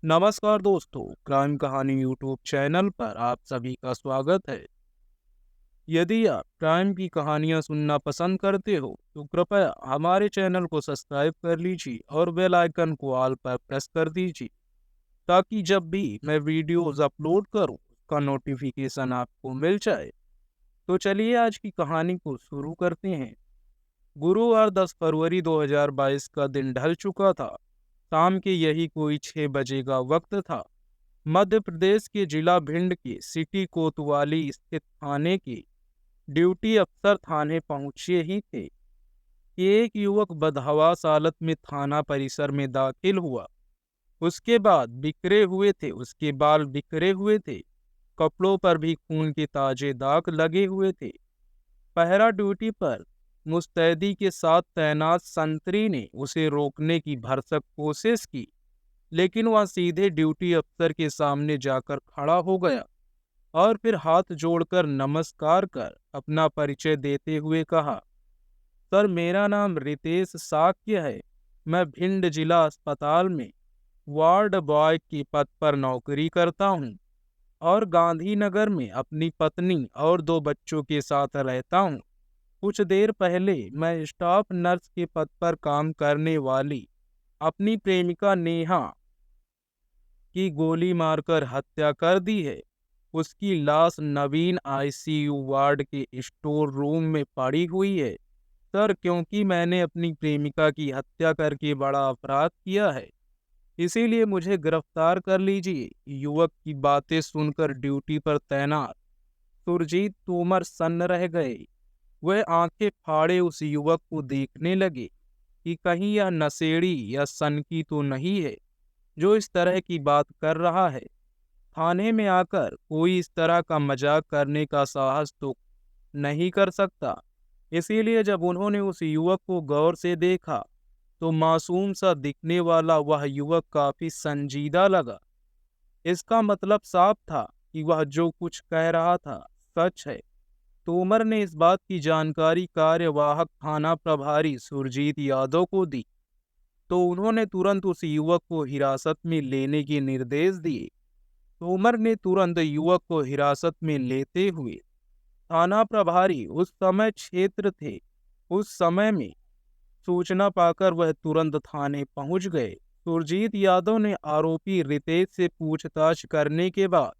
नमस्कार दोस्तों, क्राइम कहानी यूट्यूब चैनल पर आप सभी का स्वागत है। यदि आप क्राइम की कहानियां सुनना पसंद करते हो तो कृपया हमारे चैनल को सब्सक्राइब कर लीजिए और बेल आइकन को ऑल पर प्रेस कर दीजिए ताकि जब भी मैं वीडियोस अपलोड करूं उसका नोटिफिकेशन आपको मिल जाए। तो चलिए आज की कहानी को शुरू करते हैं। गुरुवार 10 फरवरी 2022 का दिन ढल चुका था। शाम के यही कोई 6 बजे का वक्त था। मध्य प्रदेश के जिला भिंड के सिटी कोतवाली स्थित थाने के ड्यूटी अफसर थाने पहुंचे ही थे कि एक युवक बदहवास हालत में थाना परिसर में दाखिल हुआ। उसके बाल बिखरे हुए थे, कपड़ों पर भी खून के ताजे दाग लगे हुए थे। पहरा ड्यूटी पर मुस्तैदी के साथ तैनात संतरी ने उसे रोकने की भरसक कोशिश की, लेकिन वह सीधे ड्यूटी अफसर के सामने जाकर खड़ा हो गया और फिर हाथ जोड़कर नमस्कार कर अपना परिचय देते हुए कहा, सर मेरा नाम रितेश साक्य है। मैं भिंड जिला अस्पताल में वार्ड बॉय के पद पर नौकरी करता हूँ और गांधीनगर में अपनी पत्नी और 2 बच्चों के साथ रहता हूँ। कुछ देर पहले मैं स्टाफ नर्स के पद पर काम करने वाली अपनी प्रेमिका नेहा की गोली मारकर हत्या कर दी है। उसकी लाश नवीन आईसीयू वार्ड के स्टोर रूम में पड़ी हुई है। सर, क्योंकि मैंने अपनी प्रेमिका की हत्या करके बड़ा अपराध किया है, इसीलिए मुझे गिरफ्तार कर लीजिए। युवक की बातें सुनकर ड्यूटी पर तैनात सुरजीत तोमर सन्न रह गए। वह आंखें फाड़े उस युवक को देखने लगे कि कहीं यह नशेड़ी या सनकी तो नहीं है जो इस तरह की बात कर रहा है। थाने में आकर कोई इस तरह का मजाक करने का साहस तो नहीं कर सकता। इसीलिए जब उन्होंने उस युवक को गौर से देखा तो मासूम सा दिखने वाला वह युवक काफी संजीदा लगा। इसका मतलब साफ था कि वह जो कुछ कह रहा था सच है। तोमर ने इस बात की जानकारी कार्यवाहक थाना प्रभारी सुरजीत यादव को दी तो उन्होंने तुरंत उस युवक को हिरासत में लेने के निर्देश दिए। तोमर ने तुरंत युवक को हिरासत में लेते हुए थाना प्रभारी उस समय क्षेत्र थे। उस समय में सूचना पाकर वह तुरंत थाने पहुंच गए। सुरजीत यादव ने आरोपी रितेश से पूछताछ करने के बाद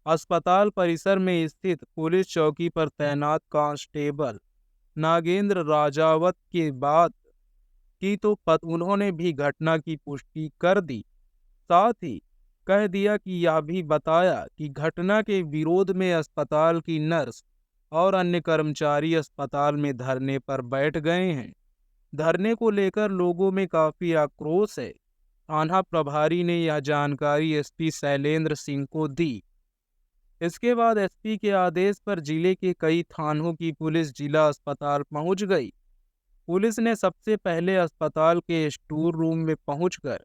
अस्पताल परिसर में स्थित पुलिस चौकी पर तैनात कांस्टेबल नागेंद्र राजावत के बात की तो उन्होंने भी घटना की पुष्टि कर दी। साथ ही कह दिया कि यह भी बताया कि घटना के विरोध में अस्पताल की नर्स और अन्य कर्मचारी अस्पताल में धरने पर बैठ गए हैं। धरने को लेकर लोगों में काफी आक्रोश है। थाना प्रभारी ने यह जानकारी एसपी शैलेंद्र सिंह को दी। इसके बाद एसपी के आदेश पर जिले के कई थानों की पुलिस जिला अस्पताल पहुंच गई। पुलिस ने सबसे पहले अस्पताल के स्टोर रूम में पहुंचकर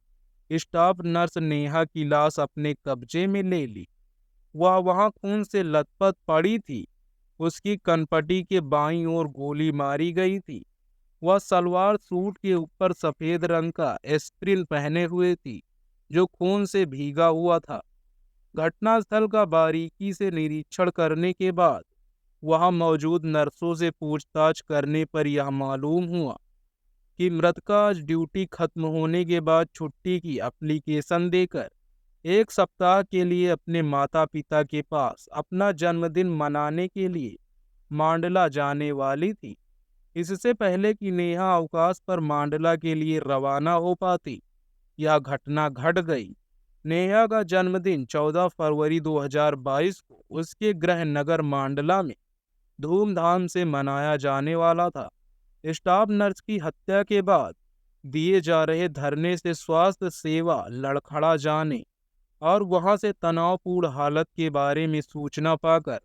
स्टाफ नर्स नेहा की लाश अपने कब्जे में ले ली। वह वहां खून से लथपथ पड़ी थी। उसकी कनपटी के बाईं ओर गोली मारी गई थी। वह सलवार सूट के ऊपर सफेद रंग का एस्प्रिन पहने हुए थी जो खून से भीगा हुआ था। घटनास्थल का बारीकी से निरीक्षण करने के बाद वहां मौजूद नर्सों से पूछताछ करने पर यह मालूम हुआ कि मृतका आज ड्यूटी खत्म होने के बाद छुट्टी की एप्लीकेशन देकर 1 सप्ताह के लिए अपने माता पिता के पास अपना जन्मदिन मनाने के लिए मांडला जाने वाली थी। इससे पहले कि नेहा अवकाश पर मांडला के लिए रवाना हो पाती, यह घटना घट गई। नेहा का जन्मदिन 14 फरवरी 2022 को उसके गृह नगर मांडला में धूमधाम से मनाया जाने वाला था। स्टाफ नर्स की हत्या के बाद दिए जा रहे धरने से स्वास्थ्य सेवा लड़खड़ा जाने और वहां से तनावपूर्ण हालत के बारे में सूचना पाकर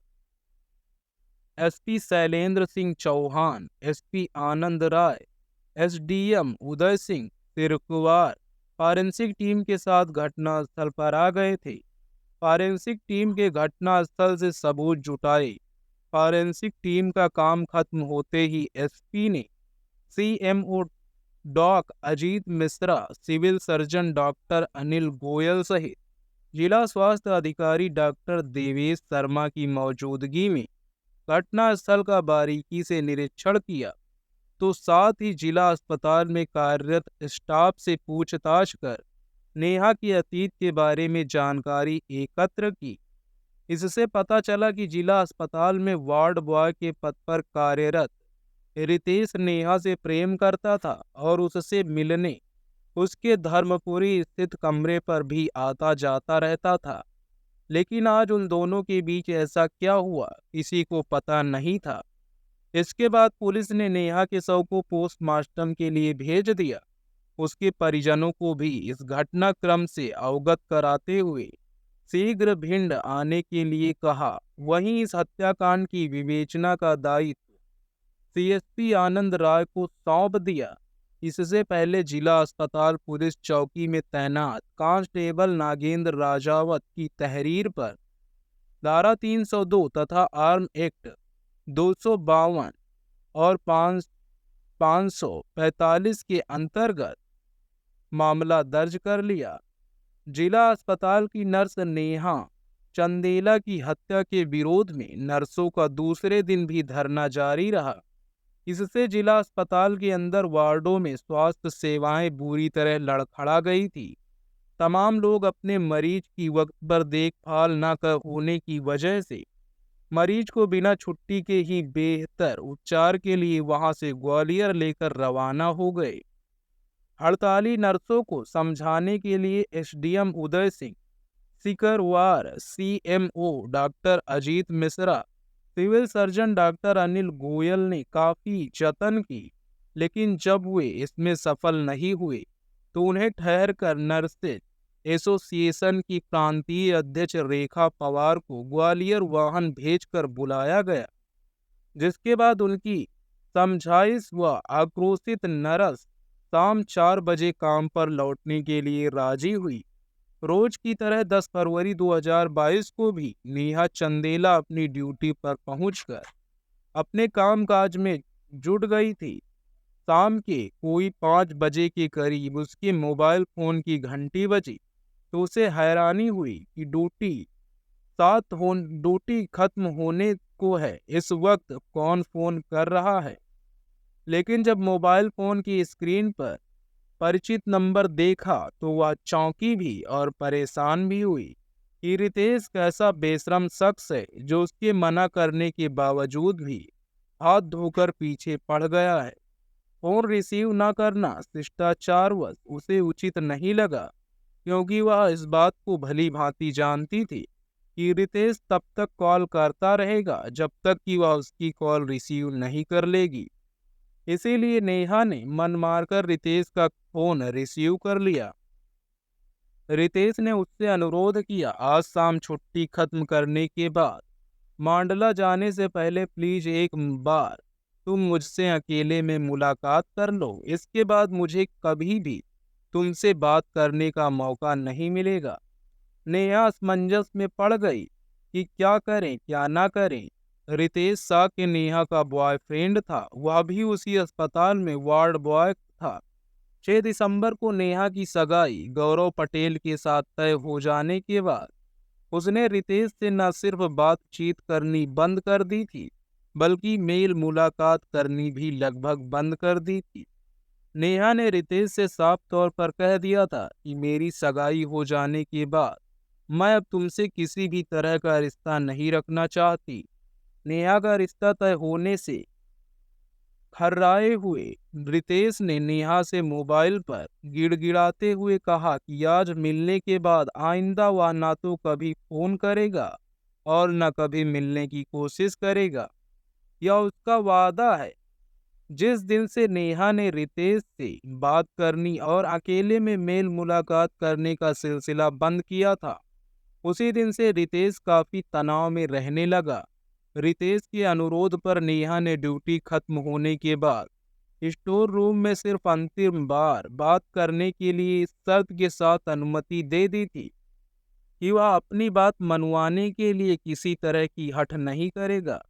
एसपी शैलेंद्र सिंह चौहान, एसपी आनंद राय, SDM Uday Singh तिरकुवार forensic team के साथ घटनास्थल पर आ गए थे। फॉरेंसिक टीम के घटनास्थल से सबूत जुटाए। फॉरेंसिक टीम का काम खत्म होते ही एसपी ने CMO doc Ajit Mishra, civil surgeon doctor Anil Goyal सहित जिला स्वास्थ्य अधिकारी डॉक्टर देवेश शर्मा की मौजूदगी में घटना स्थल का बारीकी से निरीक्षण किया, तो साथ ही जिला अस्पताल में कार्यरत स्टाफ से पूछताछ कर नेहा के अतीत के बारे में जानकारी एकत्र की। इससे पता चला कि जिला अस्पताल में वार्ड बॉय के पद पर कार्यरत रितेश नेहा से प्रेम करता था और उससे मिलने उसके धर्मपुरी स्थित कमरे पर भी आता जाता रहता था। लेकिन आज उन दोनों के बीच ऐसा क्या हुआ, किसी को पता नहीं था। इसके बाद पुलिस ने नेहा के शव को पोस्टमार्टम के लिए भेज दिया। उसके परिजनों को भी इस घटनाक्रम से अवगत कराते हुए शीघ्र भिंड आने के लिए कहा। वहीं इस हत्याकांड की विवेचना का दायित्व सीएसपी आनंद राय को सौंप दिया। इससे पहले जिला अस्पताल पुलिस चौकी में तैनात कांस्टेबल नागेंद्र राजावत की तहरीर पर धारा 302 तथा आर्म एक्ट 252 और 545 के अंतर्गत मामला दर्ज कर लिया। जिला अस्पताल की नर्स नेहा चंदेला की हत्या के विरोध में नर्सों का दूसरे दिन भी धरना जारी रहा। इससे जिला अस्पताल के अंदर वार्डों में स्वास्थ्य सेवाएं बुरी तरह लड़खड़ा गई थी। तमाम लोग अपने मरीज की वक्त पर देखभाल न कर होने की वजह से मरीज को बिना छुट्टी के ही बेहतर उपचार के लिए वहां से ग्वालियर लेकर रवाना हो गए। हड़ताली नर्सों को समझाने के लिए SDM Uday Singh, Sikarwar CMO doctor Ajit Mishra, civil surgeon doctor Anil Goyal ने काफी जतन की, लेकिन जब वे इसमें सफल नहीं हुए तो उन्हें ठहर कर नर्सेज एसोसिएशन की प्रांतीय अध्यक्ष रेखा पवार को ग्वालियर वाहन भेजकर बुलाया गया, जिसके बाद उनकी समझाइश व आक्रोशित नर्स शाम 4 बजे काम पर लौटने के लिए राजी हुई। रोज की तरह 10 फरवरी 2022 को भी नेहा चंदेला अपनी ड्यूटी पर पहुंचकर अपने कामकाज में जुट गई थी। शाम के कोई 5 बजे के करीब उसके मोबाइल फोन की घंटी बजी, तो उसे हैरानी हुई कि ड्यूटी खत्म होने को है, इस वक्त कौन फोन कर रहा है। लेकिन जब मोबाइल फोन की स्क्रीन पर परिचित नंबर देखा तो वह चौंकी भी और परेशान भी हुई कि रितेश कैसा बेशरम शख्स है जो उसके मना करने के बावजूद भी हाथ धोकर पीछे पड़ गया है। फोन रिसीव न करना शिष्टाचारवश उसे उचित नहीं लगा, क्योंकि वह इस बात को भली भांति जानती थी कि रितेश तब तक कॉल करता रहेगा जब तक कि वह उसकी कॉल रिसीव नहीं कर लेगी। इसीलिए नेहा ने मन मारकर रितेश का फोन रिसीव कर लिया। रितेश ने उससे अनुरोध किया, आज शाम छुट्टी खत्म करने के बाद मांडला जाने से पहले प्लीज एक बार तुम मुझसे अकेले में मुलाकात कर लो। इसके बाद मुझे कभी भी तुमसे बात करने का मौका नहीं मिलेगा। नेहा असमंजस में पड़ गई कि क्या करें क्या ना करें। रितेश शाह के नेहा का बॉयफ्रेंड था, वह भी उसी अस्पताल में वार्ड बॉय था। 6 दिसंबर को नेहा की सगाई गौरव पटेल के साथ तय हो जाने के बाद उसने रितेश से न सिर्फ बातचीत करनी बंद कर दी थी, बल्कि मेल मुलाकात करनी भी लगभग बंद कर दी थी। नेहा ने रितेश से साफ तौर पर कह दिया था कि मेरी सगाई हो जाने के बाद मैं अब तुमसे किसी भी तरह का रिश्ता नहीं रखना चाहती। नेहा का रिश्ता तय होने से खर्राए हुए रितेश ने नेहा से मोबाइल पर गिड़गिड़ाते हुए कहा कि आज मिलने के बाद आइंदा वह ना तो कभी फोन करेगा और न कभी मिलने की कोशिश करेगा। यह उसका वादा है। जिस दिन से नेहा ने रितेश से बात करनी और अकेले में मेल मुलाकात करने का सिलसिला बंद किया था, उसी दिन से रितेश काफी तनाव में रहने लगा। रितेश के अनुरोध पर नेहा ने ड्यूटी खत्म होने के बाद स्टोर रूम में सिर्फ अंतिम बार बात करने के लिए इस शर्त के साथ अनुमति दे दी थी कि वह अपनी बात मनवाने के लिए किसी तरह की हठ नहीं करेगा।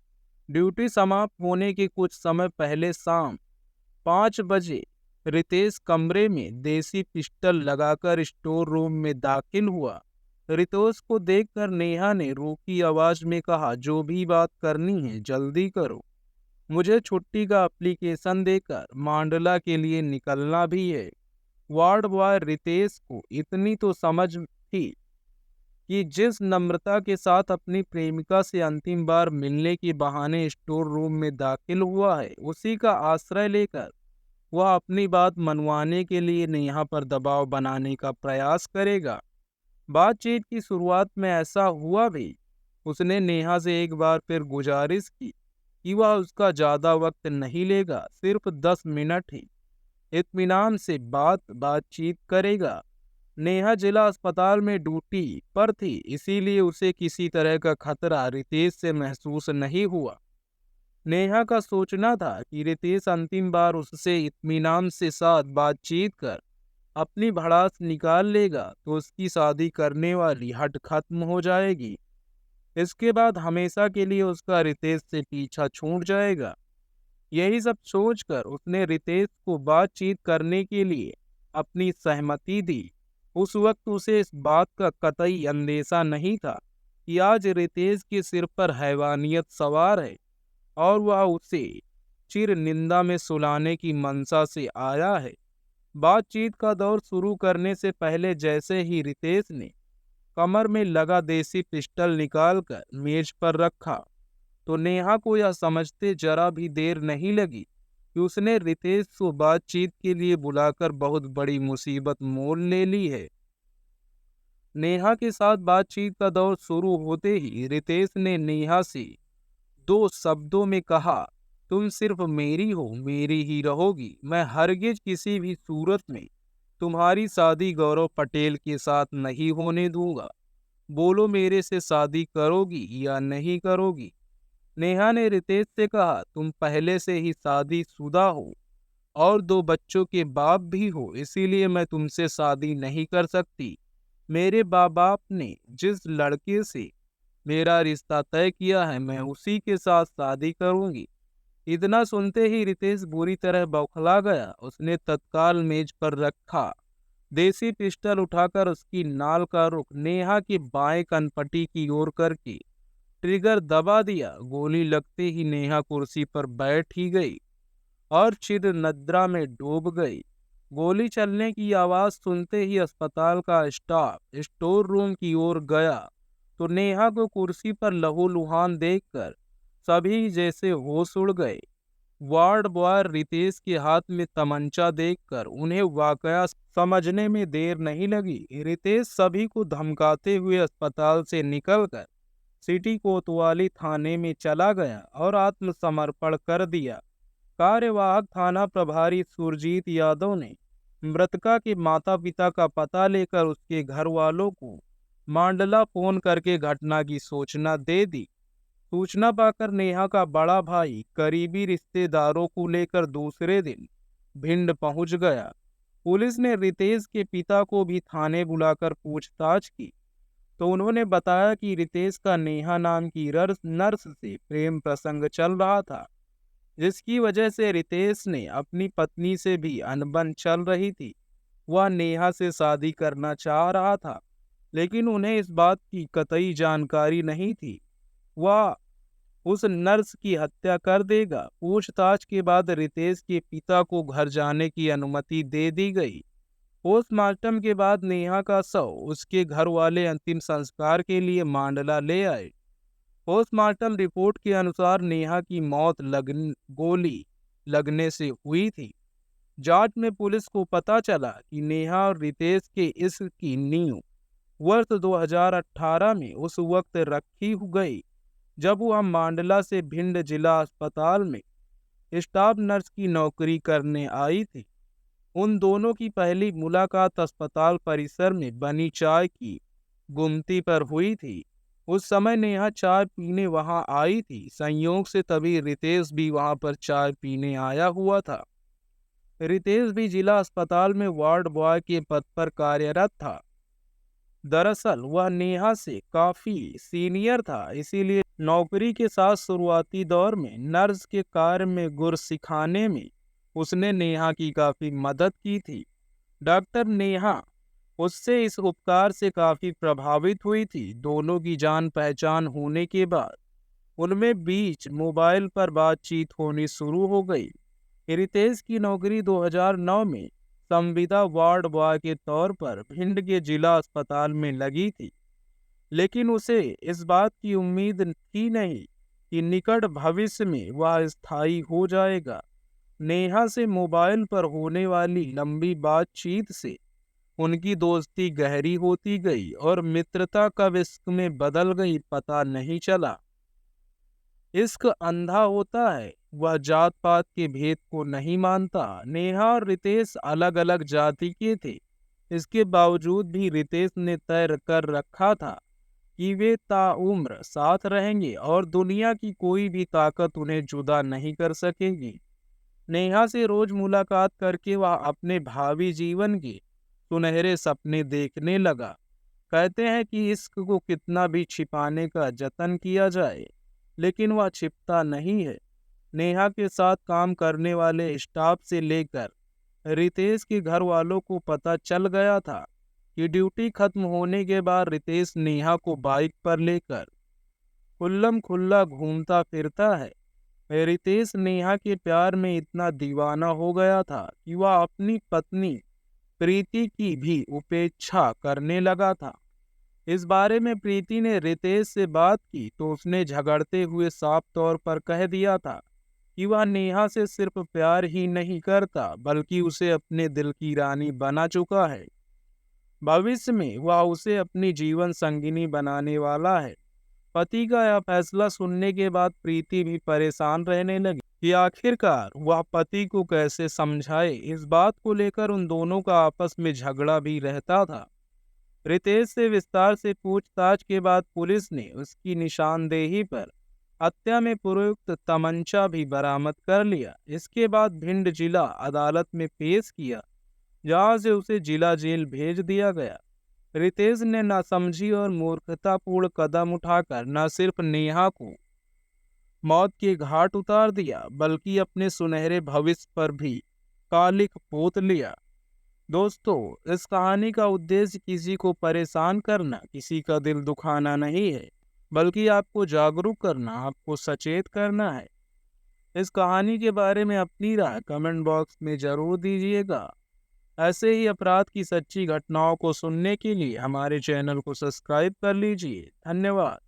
ड्यूटी समाप्त होने के कुछ समय पहले शाम 5 बजे रितेश कमरे में देसी पिस्टल लगाकर स्टोर रूम में दाखिल हुआ। रितेश को देखकर नेहा ने रूखी आवाज में कहा, जो भी बात करनी है जल्दी करो, मुझे छुट्टी का एप्लीकेशन देकर मांडला के लिए निकलना भी है। वार्ड बॉय रितेश को इतनी तो समझ थी कि जिस नम्रता के साथ अपनी प्रेमिका से अंतिम बार मिलने के बहाने स्टोर रूम में दाखिल हुआ है, उसी का आश्रय लेकर वह अपनी बात मनवाने के लिए नेहा पर दबाव बनाने का प्रयास करेगा। बातचीत की शुरुआत में ऐसा हुआ भी। उसने नेहा से एक बार फिर गुजारिश की कि वह उसका ज्यादा वक्त नहीं लेगा, सिर्फ 10 मिनट ही इत्मीनान से बातचीत करेगा। नेहा जिला अस्पताल में ड्यूटी पर थी, इसीलिए उसे किसी तरह का खतरा रितेश से महसूस नहीं हुआ। नेहा का सोचना था कि रितेश अंतिम बार उससे इत्मीनान से साथ बातचीत कर अपनी भड़ास निकाल लेगा तो उसकी शादी करने वाली हट खत्म हो जाएगी। इसके बाद हमेशा के लिए उसका रितेश से पीछा छूट जाएगा। यही सब सोचकर उसने रितेश को बातचीत करने के लिए अपनी सहमति दी। उस वक्त उसे इस बात का कतई अंदेशा नहीं था कि आज रितेश के सिर पर हैवानियत सवार है और वह उसे चिर निंदा में सुलाने की मंशा से आया है। बातचीत का दौर शुरू करने से पहले जैसे ही रितेश ने कमर में लगा देसी पिस्टल निकालकर मेज पर रखा, तो नेहा को यह समझते जरा भी देर नहीं लगी कि उसने रितेश को बातचीत के लिए बुलाकर बहुत बड़ी मुसीबत मोल ले ली है। नेहा के साथ बातचीत का दौर शुरू होते ही रितेश ने नेहा से 2 शब्दों में कहा, तुम सिर्फ मेरी हो, मेरी ही रहोगी। मैं हरगिज किसी भी सूरत में तुम्हारी शादी गौरव पटेल के साथ नहीं होने दूंगा। बोलो, मेरे से शादी करोगी या नहीं करोगी? नेहा ने रितेश से कहा, तुम पहले से ही शादीशुदा हो और 2 बच्चों के बाप भी हो, इसीलिए मैं तुमसे शादी नहीं कर सकती। मेरे बाप ने जिस लड़के से मेरा रिश्ता तय किया है, मैं उसी के साथ शादी करूंगी। इतना सुनते ही रितेश बुरी तरह बौखला गया। उसने तत्काल मेज पर रखा देसी पिस्टल उठाकर उसकी नाल का रुख नेहा के बाएं कनपट्टी की ओर करके ट्रिगर दबा दिया। गोली लगते ही नेहा कुर्सी पर बैठ ही गई और चिर निद्रा में डूब गई। गोली चलने की आवाज सुनते ही अस्पताल का स्टाफ स्टोर रूम की ओर गया तो नेहा को कुर्सी पर लहूलुहान देखकर सभी जैसे होश उड़ गए। वार्ड बॉय रितेश के हाथ में तमंचा देखकर उन्हें वाकया समझने में देर नहीं लगी। रितेश सभी को धमकाते हुए अस्पताल से निकलकर सिटी कोतवाली थाने में चला गया और आत्मसमर्पण कर दिया। कार्यवाहक थाना प्रभारी सुरजीत यादव ने मृतका के माता पिता का पता लेकर उसके घर वालों को मांडला फोन करके घटना की सूचना दे दी। सूचना पाकर नेहा का बड़ा भाई करीबी रिश्तेदारों को लेकर दूसरे दिन भिंड पहुंच गया। पुलिस ने रितेश के पिता को भी थाने बुलाकर पूछताछ की तो उन्होंने बताया कि रितेश का नेहा नाम की नर्स से प्रेम प्रसंग चल रहा था, जिसकी वजह से रितेश ने अपनी पत्नी से भी अनबन चल रही थी। वह नेहा से शादी करना चाह रहा था, लेकिन उन्हें इस बात की कतई जानकारी नहीं थी। वह उस नर्स की हत्या कर देगा। पूछताछ के बाद रितेश के पिता को घर जाने की अनुमति दे दी गई। पोस्टमार्टम के बाद नेहा का शव उसके घर वाले अंतिम संस्कार के लिए मांडला ले आए। पोस्टमार्टम रिपोर्ट के अनुसार नेहा की मौत गोली लगने से हुई थी। जांच में पुलिस को पता चला कि नेहा और रितेश के इश्क की नींव वर्ष 2018 में उस वक्त रखी गई जब वह मांडला से भिंड जिला अस्पताल में स्टाफ नर्स की नौकरी करने आई थी। उन दोनों की पहली मुलाकात अस्पताल परिसर में बनी चाय की गुमती पर हुई थी। उस समय नेहा चाय पीने वहां आई थी। संयोग से तभी रितेश भी वहां पर चाय पीने आया हुआ था। रितेश भी जिला अस्पताल में वार्ड बॉय के पद पर कार्यरत था। दरअसल वह नेहा से काफी सीनियर था, इसीलिए नौकरी के साथ शुरुआती दौर में नर्स के कार्य में गुर सिखाने में उसने नेहा की काफी मदद की थी। डॉक्टर नेहा उससे इस उपकार से काफी प्रभावित हुई थी। दोनों की जान पहचान होने के बाद उनमें बीच मोबाइल पर बातचीत होनी शुरू हो गई। रितेश की नौकरी 2009 में संविदा वार्ड बॉय के तौर पर भिंड के जिला अस्पताल में लगी थी, लेकिन उसे इस बात की उम्मीद थी नहीं कि निकट भविष्य में वह स्थायी हो जाएगा। नेहा से मोबाइल पर होने वाली लंबी बातचीत से उनकी दोस्ती गहरी होती गई और मित्रता कब इश्क में बदल गई पता नहीं चला। इश्क अंधा होता है, वह जात पात के भेद को नहीं मानता। नेहा और रितेश अलग अलग जाति के थे। इसके बावजूद भी रितेश ने तय कर रखा था कि वे ताउम्र साथ रहेंगे और दुनिया की कोई भी ताकत उन्हें जुदा नहीं कर सकेगी। नेहा से रोज मुलाकात करके वह अपने भावी जीवन के सुनहरे सपने देखने लगा। कहते हैं कि इश्क को कितना भी छिपाने का जतन किया जाए, लेकिन वह छिपता नहीं है। नेहा के साथ काम करने वाले स्टाफ से लेकर रितेश के घर वालों को पता चल गया था कि ड्यूटी खत्म होने के बाद रितेश नेहा को बाइक पर लेकर खुल्लम खुल्ला घूमता फिरता है। रितेश नेहा के प्यार में इतना दीवाना हो गया था कि वह अपनी पत्नी प्रीति की भी उपेक्षा करने लगा था। इस बारे में प्रीति ने रितेश से बात की तो उसने झगड़ते हुए साफ तौर पर कह दिया था कि वह नेहा से सिर्फ प्यार ही नहीं करता बल्कि उसे अपने दिल की रानी बना चुका है। भविष्य में वह उसे अपनी जीवन संगिनी बनाने वाला है। पति का यह फैसला सुनने के बाद प्रीति भी परेशान रहने लगी कि आखिरकार वह पति को कैसे समझाए। इस बात को लेकर उन दोनों का आपस में झगड़ा भी रहता था। रितेश से विस्तार से पूछताछ के बाद पुलिस ने उसकी निशानदेही पर हत्या में प्रयुक्त तमंचा भी बरामद कर लिया। इसके बाद भिंड जिला अदालत में पेश किया, जहां से उसे जिला जेल भेज दिया गया। रितेश ने नासमझी और मूर्खतापूर्ण कदम उठाकर न सिर्फ नेहा को मौत के घाट उतार दिया बल्कि अपने सुनहरे भविष्य पर भी कालिक पोत लिया। दोस्तों, इस कहानी का उद्देश्य किसी को परेशान करना, किसी का दिल दुखाना नहीं है, बल्कि आपको जागरूक करना, आपको सचेत करना है। इस कहानी के बारे में अपनी राय कमेंट बॉक्स में जरूर दीजिएगा। ऐसे ही अपराध की सच्ची घटनाओं को सुनने के लिए हमारे चैनल को सब्सक्राइब कर लीजिए। धन्यवाद।